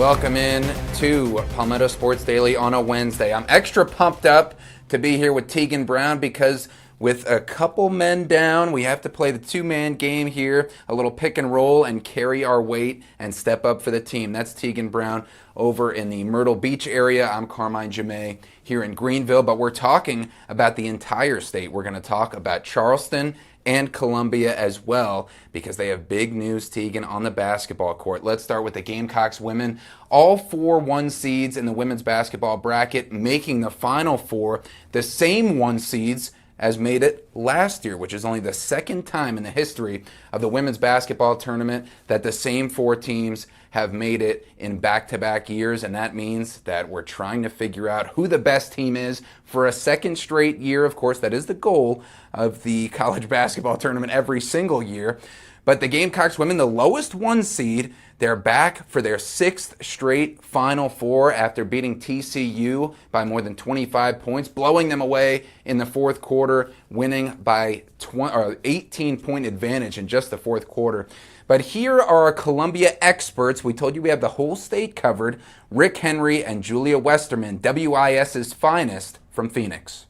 Welcome in to Palmetto Sports Daily on a Wednesday. I'm extra pumped up to be here with Teagan Brown because with a couple men down, we have to play the two-man game here, a little pick and roll and carry our weight and step up for the team. That's Teagan Brown over in the Myrtle Beach area. I'm Carmine Jamay here in Greenville, but we're talking about the entire state. We're going to talk about Charleston and Columbia as well, because they have big news, Teagan, on the basketball court. Let's start with the Gamecocks women. All 4 1 seeds in the women's basketball bracket making the Final Four. The same 1 seeds as made it last year, which is only the second time in the history of the women's basketball tournament that the same 4 teams have made it in back-to-back years, and that means that we're trying to figure out who the best team is for a second straight year. Of course, that is the goal of the college basketball tournament every single year. But the Gamecocks women, the lowest 1 seed, they're back for their 6th straight Final Four after beating TCU by more than 25 points, blowing them away in the fourth quarter, winning by 18-point advantage in just the fourth quarter. But here are our Columbia experts. We told you we have the whole state covered. Rick Henry and Julia Westerman, WIS's finest from Phoenix.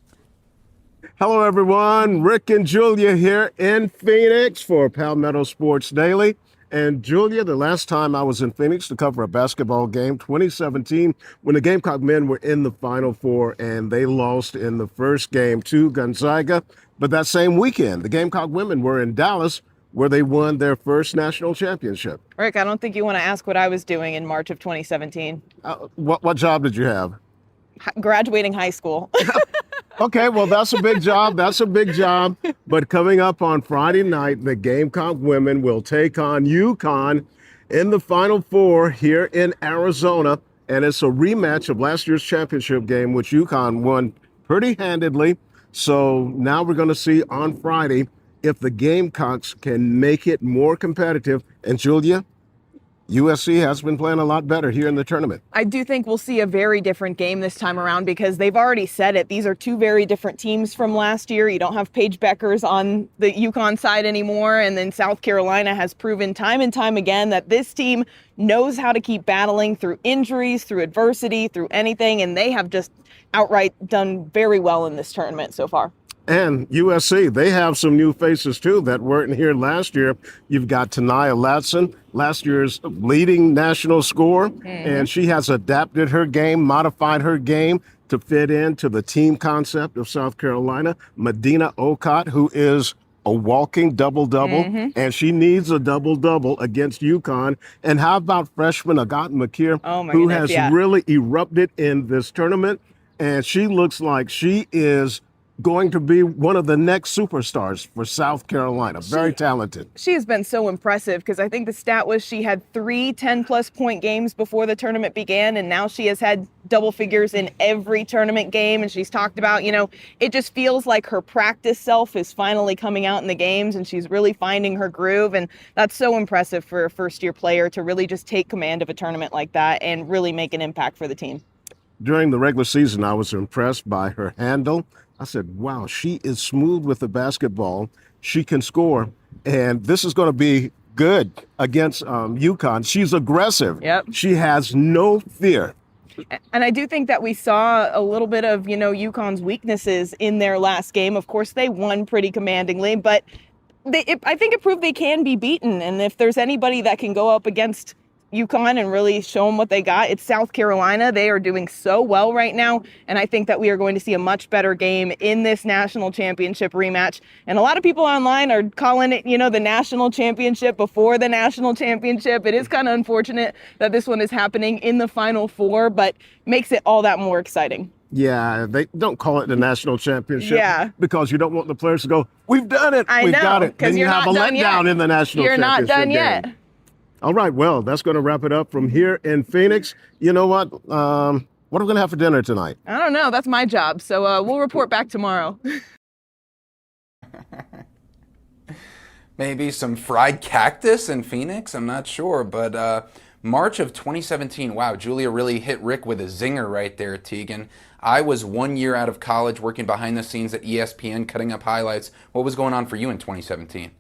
Hello, everyone. Rick and Julia here in Phoenix for Palmetto Sports Daily. And Julia, the last time I was in Phoenix to cover a basketball game, 2017, when the Gamecock men were in the Final Four and they lost in the first game to Gonzaga. But that same weekend, the Gamecock women were in Dallas, where they won their first national championship. Rick, I don't think you want to ask what I was doing in March of 2017. What job did you have? Graduating high school. Okay, well, that's a big job. That's a big job. But coming up on Friday night, the Gamecock women will take on UConn in the Final Four here in Arizona. And it's a rematch of last year's championship game, which UConn won pretty handedly. So now we're going to see on Friday if the Gamecocks can make it more competitive. And Julia, USC has been playing a lot better here in the tournament. I do think we'll see a very different game this time around because they've already said it. These are 2 very different teams from last year. You don't have Paige Beckers on the UConn side anymore. And then South Carolina has proven time and time again that this team knows how to keep battling through injuries, through adversity, through anything. And they have just outright done very well in this tournament so far. And USC, they have some new faces, too, that weren't here last year. You've got Tanaya Latson, last year's leading national scorer, and she has adapted her game, modified her game to fit into the team concept of South Carolina. Medina Okot, who is a walking double-double, and she needs a double-double against UConn. And how about freshman Agatha McKeer, who has really erupted in this tournament, and she looks like she is going to be one of the next superstars for South Carolina. Very talented. She has been so impressive because I think the stat was she had 3 10-plus point games before the tournament began, and now she has had double figures in every tournament game. And she's talked about, it just feels like her practice self is finally coming out in the games, and she's really finding her groove. And that's so impressive for a first-year player to really just take command of a tournament like that and really make an impact for the team. During the regular season, I was impressed by her handle. I said, wow, she is smooth with the basketball. She can score. And this is going to be good against UConn. She's aggressive. Yep. She has no fear. And I do think that we saw a little bit of, UConn's weaknesses in their last game. Of course, they won pretty commandingly, but I think it proved they can be beaten. And if there's anybody that can go up against UConn and really show them what they got, it's South Carolina. They are doing so well right now, and I think that we are going to see a much better game in this national championship rematch. And a lot of people online are calling it, the national championship before the national championship. It is kind of unfortunate that this one is happening in the Final Four, but makes it all that more exciting. Yeah, they don't call it the national championship. Yeah. Because you don't want the players to go, we've done it, we've got it. Then you have a letdown in the national championship. You're not done yet. All right, well, that's going to wrap it up from here in Phoenix. You know what? What are we going to have for dinner tonight? I don't know. That's my job. So we'll report back tomorrow. Maybe some fried cactus in Phoenix? I'm not sure. But March of 2017, wow, Julia really hit Rick with a zinger right there, Teagan. I was 1 year out of college working behind the scenes at ESPN, cutting up highlights. What was going on for you in 2017?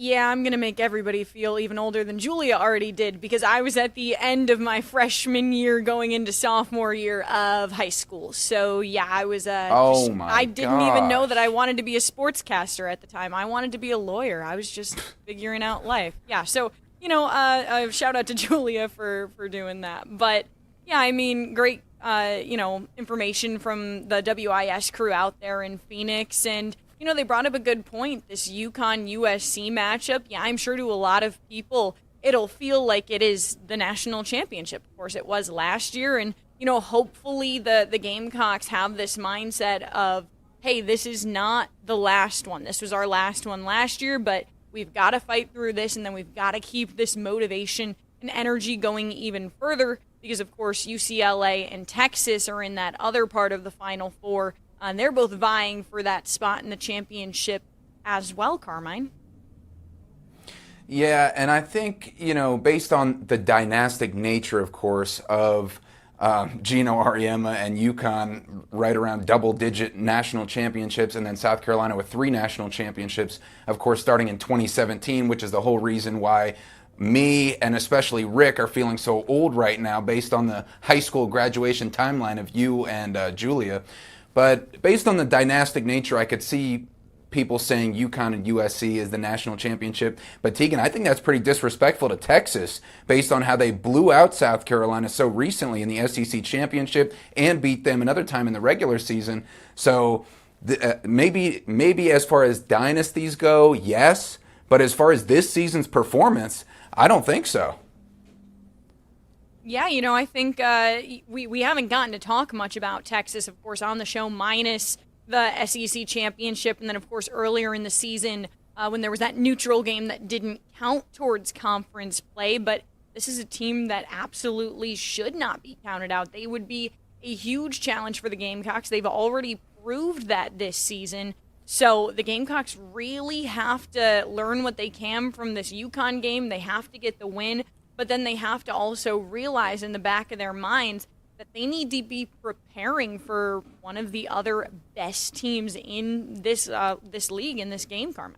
Yeah, I'm going to make everybody feel even older than Julia already did, because I was at the end of my freshman year going into sophomore year of high school. So, yeah, I was Oh my I didn't even know that I gosh. wanted to be a sportscaster at the time. I wanted to be a lawyer. I was just figuring out life. Yeah, so, shout out to Julia for doing that. But, yeah, I mean, great, information from the WIS crew out there in Phoenix. And they brought up a good point, this UConn USC matchup. Yeah, I'm sure to a lot of people, it'll feel like it is the national championship. Of course, it was last year. And, hopefully the Gamecocks have this mindset of, hey, this is not the last one. This was our last one last year, but we've got to fight through this, and then we've got to keep this motivation and energy going even further because, of course, UCLA and Texas are in that other part of the Final Four. And they're both vying for that spot in the championship as well, Carmine. Yeah, and I think, based on the dynastic nature, of course, of Gino Auriemma and UConn right around double-digit national championships, and then South Carolina with 3 national championships, of course, starting in 2017, which is the whole reason why me and especially Rick are feeling so old right now based on the high school graduation timeline of you and Julia. But based on the dynastic nature, I could see people saying UConn and USC is the national championship. But Teagan, I think that's pretty disrespectful to Texas based on how they blew out South Carolina so recently in the SEC championship and beat them another time in the regular season. So maybe as far as dynasties go, yes. But as far as this season's performance, I don't think so. Yeah, I think we haven't gotten to talk much about Texas, of course, on the show, minus the SEC championship. And then, of course, earlier in the season when there was that neutral game that didn't count towards conference play. But this is a team that absolutely should not be counted out. They would be a huge challenge for the Gamecocks. They've already proved that this season. So the Gamecocks really have to learn what they can from this UConn game. They have to get the win. But then they have to also realize in the back of their minds that they need to be preparing for one of the other best teams in this league, in this game, Carmen.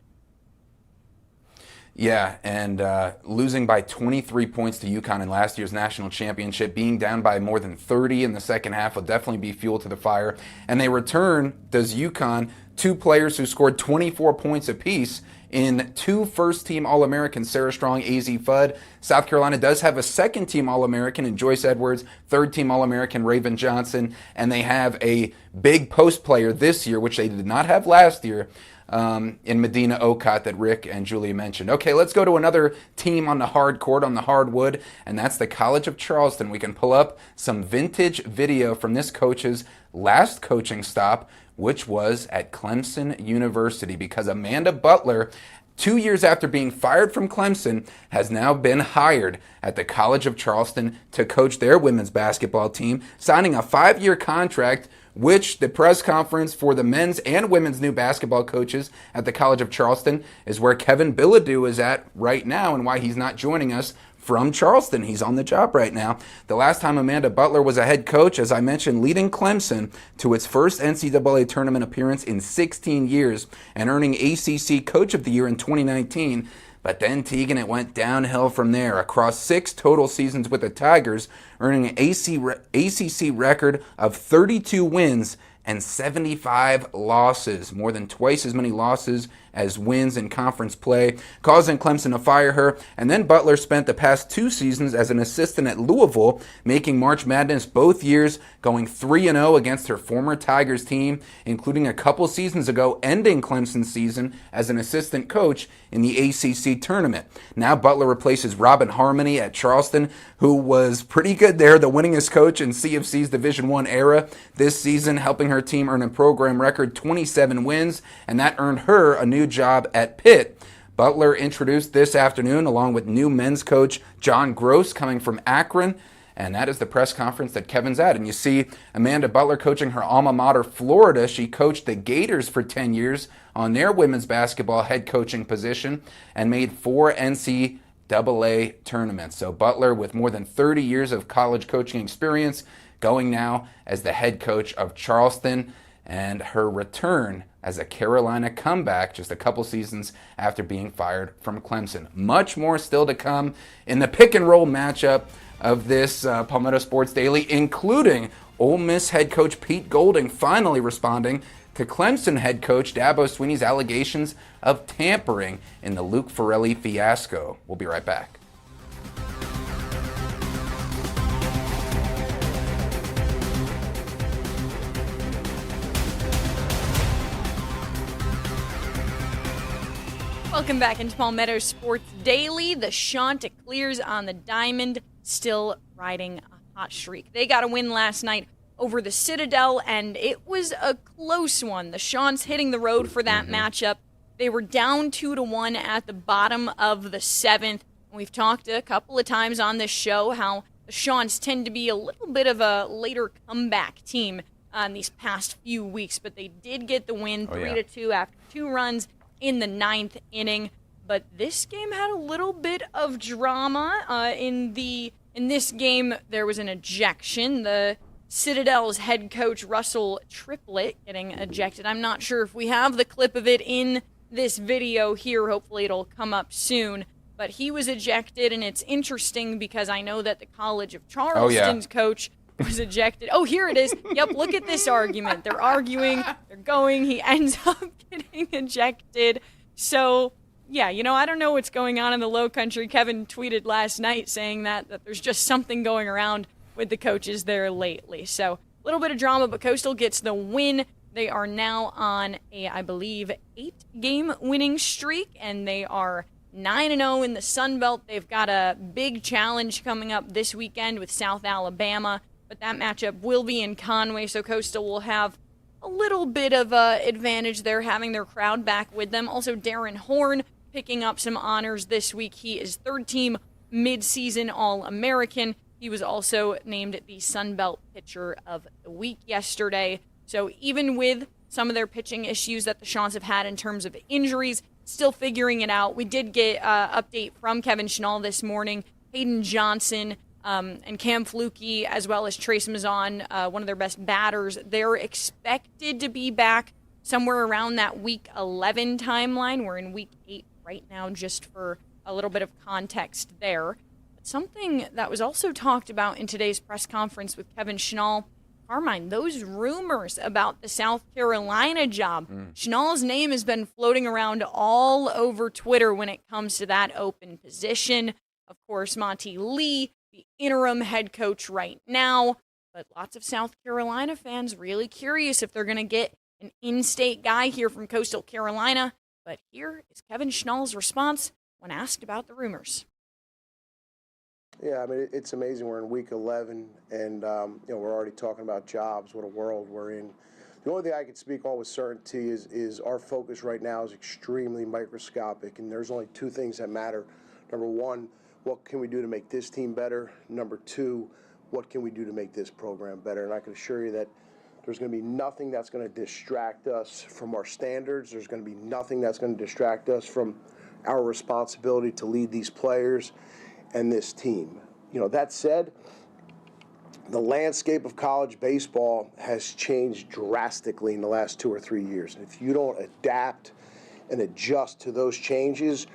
Yeah, and losing by 23 points to UConn in last year's national championship, being down by more than 30 in the second half will definitely be fuel to the fire. And they return, does UConn, 2 players who scored 24 points apiece in 2 first-team All-Americans, Sarah Strong, AZ Fudd. South Carolina does have a second-team All-American in Joyce Edwards, third-team All-American Raven Johnson, and they have a big post player this year, which they did not have last year, in Medina Okot that Rick and Julia mentioned. Okay, let's go to another team on the hard court, on the hardwood, and that's the College of Charleston. We can pull up some vintage video from this coach's last coaching stop, which was at Clemson University, because Amanda Butler, 2 years after being fired from Clemson, has now been hired at the College of Charleston to coach their women's basketball team, signing a 5-year contract, which the press conference for the men's and women's new basketball coaches at the College of Charleston is where Kevin Bilodeau is at right now, and why he's not joining us from Charleston. He's on the job right now. The last time Amanda Butler was a head coach, as I mentioned, leading Clemson to its first NCAA tournament appearance in 16 years and earning ACC Coach of the Year in 2019. But then, Teagan, it went downhill from there. Across 6 total seasons with the Tigers, earning an ACC record of 32 wins and 75 losses, more than twice as many losses as wins in conference play, causing Clemson to fire her. And then Butler spent the past 2 seasons as an assistant at Louisville, making March Madness both years, going 3-0 against her former Tigers team, including a couple seasons ago ending Clemson's season as an assistant coach in the ACC tournament. Now Butler replaces Robin Harmony at Charleston, who was pretty good there, the winningest coach in CFC's Division I era this season, helping her team earn a program record 27 wins, and that earned her a new job at Pitt. Butler introduced this afternoon along with new men's coach John Gross coming from Akron, and that is the press conference that Kevin's at. And you see Amanda Butler coaching her alma mater, Florida. She coached the Gators for 10 years on their women's basketball head coaching position and made 4 NCAA tournaments. So Butler, with more than 30 years of college coaching experience, going now as the head coach of Charleston. And her return as a Carolina comeback just a couple seasons after being fired from Clemson. Much more still to come in the pick and roll matchup of this Palmetto Sports Daily, including Ole Miss head coach Pete Golding finally responding to Clemson head coach Dabo Swinney's allegations of tampering in the Luke Farrelly fiasco. We'll be right back. Welcome back into Palmetto Sports Daily. The Chanticleers on the diamond still riding a hot streak. They got a win last night over the Citadel, and it was a close one. The Chants hitting the road for that matchup. They were down 2-1 at the bottom of the seventh. We've talked a couple of times on this show how the Chants tend to be a little bit of a later comeback team in these past few weeks, but they did get the win 3-2 after 2 runs in the 9th inning. But this game had a little bit of drama. In this game, there was an ejection. The Citadel's head coach, Russell Triplett, getting ejected. I'm not sure if we have the clip of it in this video here. Hopefully it'll come up soon. But he was ejected, and it's interesting because I know that the College of Charleston's coach was ejected. Oh, here it is. Yep, look at this argument. They're arguing, they're going, he ends up getting ejected. So, yeah, I don't know what's going on in the Low Country. Kevin tweeted last night saying that there's just something going around with the coaches there lately. So, a little bit of drama, but Coastal gets the win. They are now on a, I believe, 8-game winning streak, and they are 9-0 in the Sun Belt. They've got a big challenge coming up this weekend with South Alabama. But that matchup will be in Conway, so Coastal will have a little bit of an advantage there, having their crowd back with them. Also, Darren Horn picking up some honors this week. He is third-team midseason All-American. He was also named the Sun Belt Pitcher of the Week yesterday. So even with some of their pitching issues that the Chants have had in terms of injuries, still figuring it out. We did get an update from Kevin Schnall this morning. Hayden Johnson and Cam Flukie, as well as Trace Mazon, one of their best batters, they're expected to be back somewhere around that Week 11 timeline. We're in Week 8 right now, just for a little bit of context there. But something that was also talked about in today's press conference with Kevin Schnall, Carmine, those rumors about the South Carolina job. Schnall's name has been floating around all over Twitter when it comes to that open position. Of course, Monty Lee, the interim head coach right now, but lots of South Carolina fans really curious if they're going to get an in-state guy here from Coastal Carolina. But here is Kevin Schnall's response when asked about the rumors. Yeah, I mean, it's amazing. We're in Week 11, and we're already talking about jobs. What a world we're in. The only thing I can speak on with certainty is our focus right now is extremely microscopic, and there's only 2 things that matter. Number 1, what can we do to make this team better? Number 2, what can we do to make this program better? And I can assure you that there's going to be nothing that's going to distract us from our standards. There's going to be nothing that's going to distract us from our responsibility to lead these players and this team. That said, the landscape of college baseball has changed drastically in the last 2 or 3 years. And if you don't adapt and adjust to those changes,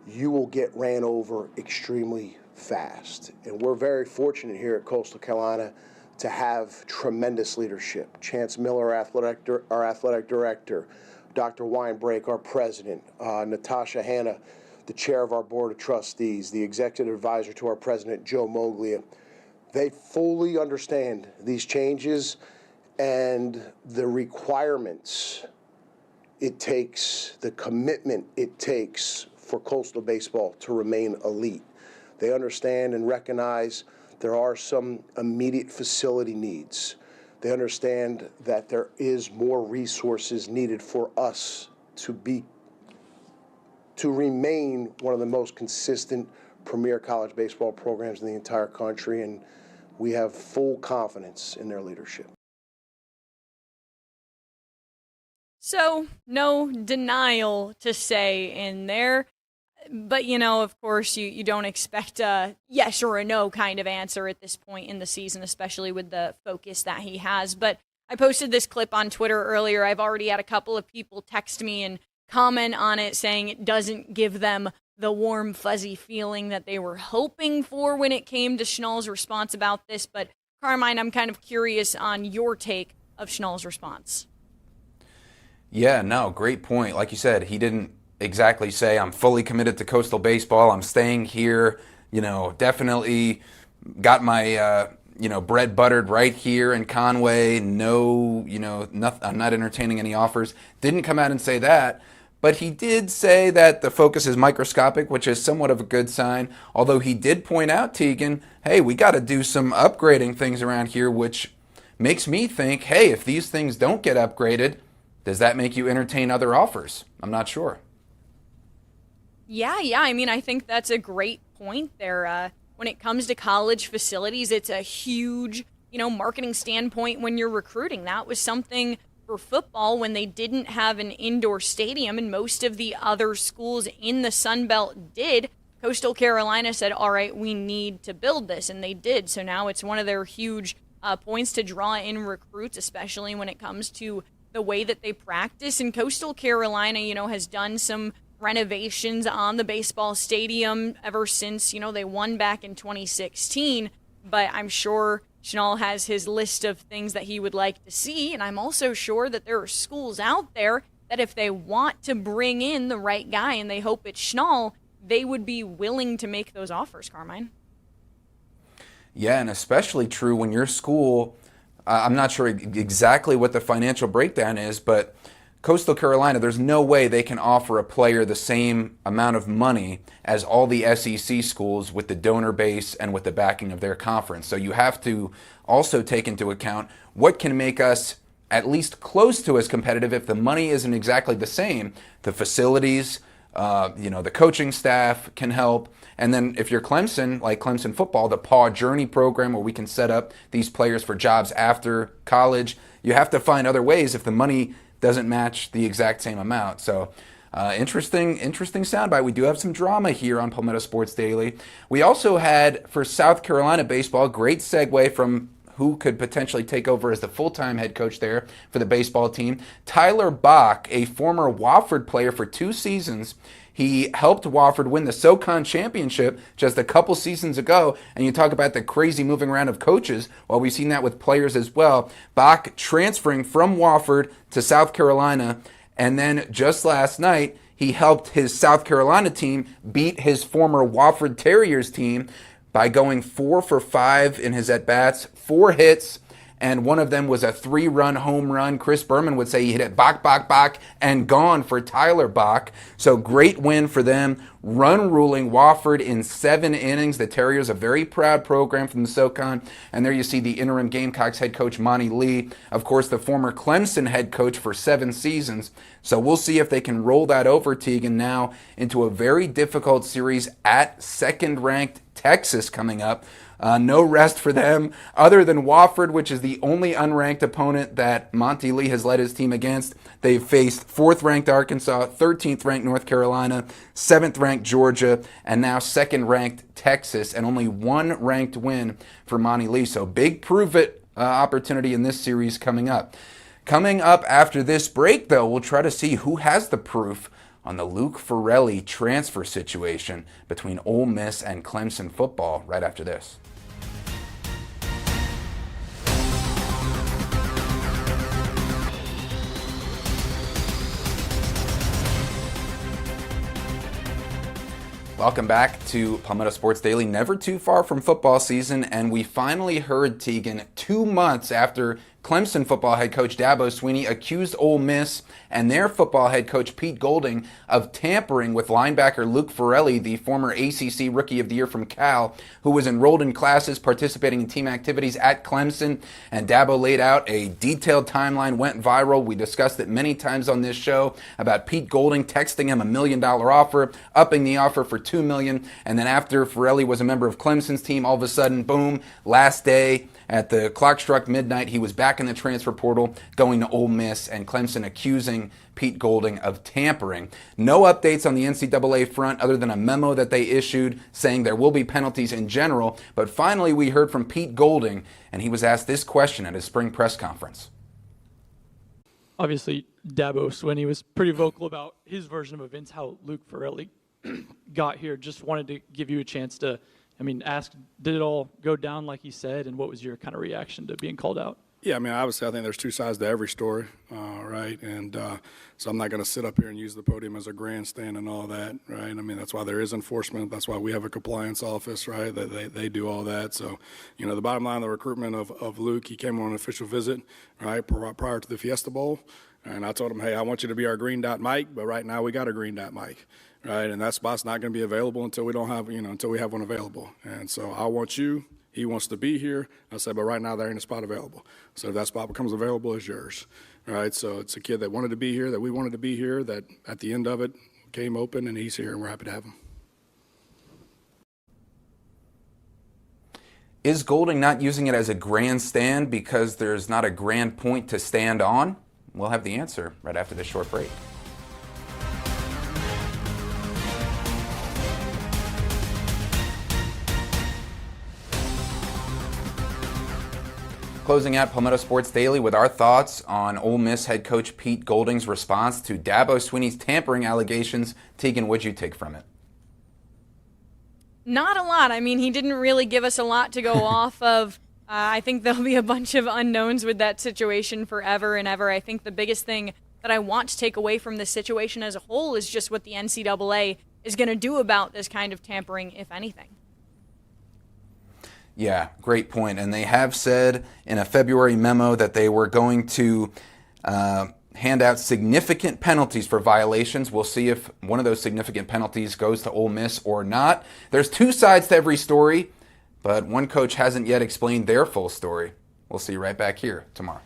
you will get ran over extremely fast. And we're very fortunate here at Coastal Carolina to have tremendous leadership. Chance Miller, our athletic director, Dr. Weinbrake, our president, Natasha Hanna, the chair of our board of trustees, the executive advisor to our president, Joe Moglia. They fully understand these changes and the requirements it takes, the commitment it takes for Coastal baseball to remain elite. They understand and recognize there are some immediate facility needs. They understand that there is more resources needed for us to remain one of the most consistent premier college baseball programs in the entire country, and we have full confidence in their leadership. So, no denial to say in there. But, of course, you don't expect a yes or a no kind of answer at this point in the season, especially with the focus that he has. But I posted this clip on Twitter earlier. I've already had a couple of people text me and comment on it saying it doesn't give them the warm, fuzzy feeling that they were hoping for when it came to Schnall's response about this. But Carmine, I'm kind of curious on your take of Schnall's response. Yeah, no, great point. Like you said, he didn't exactly say, I'm fully committed to Coastal baseball. I'm staying here, definitely got my, bread buttered right here in Conway. No, I'm not entertaining any offers. Didn't come out and say that. But he did say that the focus is microscopic, which is somewhat of a good sign. Although he did point out, Teagan, hey, we got to do some upgrading things around here, which makes me think, hey, if these things don't get upgraded, does that make you entertain other offers? I'm not sure. Yeah. I mean, I think that's a great point there. When it comes to college facilities, it's a huge, marketing standpoint when you're recruiting. That was something for football when they didn't have an indoor stadium, and most of the other schools in the Sun Belt did. Coastal Carolina said, all right, we need to build this, and they did. So now it's one of their huge points to draw in recruits, especially when it comes to the way that they practice. And Coastal Carolina, has done some renovations on the baseball stadium ever since, they won back in 2016. But I'm sure Schnall has his list of things that he would like to see. And I'm also sure that there are schools out there that if they want to bring in the right guy and they hope it's Schnall, they would be willing to make those offers, Carmine. Yeah, and especially true when your school, I'm not sure exactly what the financial breakdown is, but Coastal Carolina, there's no way they can offer a player the same amount of money as all the SEC schools with the donor base and with the backing of their conference. So you have to also take into account what can make us at least close to as competitive if the money isn't exactly the same. The facilities, the coaching staff can help. And then if you're Clemson, like Clemson football, the Paw Journey program where we can set up these players for jobs after college, you have to find other ways if the money doesn't match the exact same amount. So interesting soundbite. We do have some drama here on Palmetto Sports Daily. We also had, for South Carolina baseball, great segue from who could potentially take over as the full-time head coach there for the baseball team. Tyler Bach, a former Wofford player for 2 seasons. He helped Wofford win the SoCon championship just a couple seasons ago. And you talk about the crazy moving around of coaches. Well, we've seen that with players as well. Bach transferring from Wofford to South Carolina. And then just last night, he helped his South Carolina team beat his former Wofford Terriers team by going 4 for 5 in his at-bats, 4 hits, and one of them was a 3-run home run. Chris Berman would say he hit it Bach, and gone for Tyler Bach. So great win for them. Run ruling Wofford in 7 innings. The Terriers, a very proud program from the SoCon. And there you see the interim Gamecocks head coach, Monty Lee. Of course, the former Clemson head coach for 7 seasons. So we'll see if they can roll that over, Teagan, now into a very difficult series at second-ranked Texas coming up. No rest for them other than Wofford, which is the only unranked opponent that Monty Lee has led his team against. They've faced 4th-ranked Arkansas, 13th-ranked North Carolina, 7th-ranked Georgia, and now 2nd-ranked Texas, and only 1 ranked win for Monty Lee. So big prove-it opportunity in this series coming up. Coming up after this break, though, we'll try to see who has the proof on the Luke Farrelly transfer situation between Ole Miss and Clemson football right after this. Welcome back to Palmetto Sports Daily. Never too far from football season, and we finally heard, Teagan, 2 months after Clemson football head coach Dabo Swinney accused Ole Miss and their football head coach Pete Golding of tampering with linebacker Luke Farrelly, the former ACC Rookie of the Year from Cal, who was enrolled in classes participating in team activities at Clemson. And Dabo laid out a detailed timeline, went viral. We discussed it many times on this show about Pete Golding texting him $1 million offer, upping the offer for $2 million. And then after Farrelly was a member of Clemson's team, all of a sudden, boom, last day, at the clock struck midnight, he was back in the transfer portal going to Ole Miss, and Clemson accusing Pete Golding of tampering. No updates on the NCAA front other than a memo that they issued saying there will be penalties in general. But finally, we heard from Pete Golding, and he was asked this question at his spring press conference. obviously Dabo Swinney was pretty vocal about his version of events, how Luke Farrelly got here. Just wanted to give you a chance to, ask, did it all go down like he said, and what was your kind of reaction to being called out? Yeah, obviously I think there's two sides to every story, right? And so I'm not going to sit up here and use the podium as a grandstand and all that, right? That's why there is enforcement. That's why we have a compliance office, right? They do all that. So, the bottom line of the recruitment of Luke, he came on an official visit, right, prior to the Fiesta Bowl. And I told him, hey, I want you to be our green dot Mike, but right now we got a green dot Mike, right? And that spot's not going to be available until we don't have, until we have one available. And so I want you. He wants to be here. I said, but right now there ain't a spot available. So if that spot becomes available, it's yours. All right, so it's a kid that wanted to be here, that we wanted to be here, that at the end of it came open, and he's here, and we're happy to have him. Is Golding not using it as a grandstand because there's not a grand point to stand on? We'll have the answer right after this short break. Closing out Palmetto Sports Daily with our thoughts on Ole Miss head coach Pete Golding's response to Dabo Swinney's tampering allegations. Teagan, what'd you take from it? Not a lot. He didn't really give us a lot to go off of. I think there'll be a bunch of unknowns with that situation forever and ever. I think the biggest thing that I want to take away from this situation as a whole is just what the NCAA is going to do about this kind of tampering, if anything. Yeah, great point. And they have said in a February memo that they were going to hand out significant penalties for violations. We'll see if one of those significant penalties goes to Ole Miss or not. There's two sides to every story, but one coach hasn't yet explained their full story. We'll see you right back here tomorrow.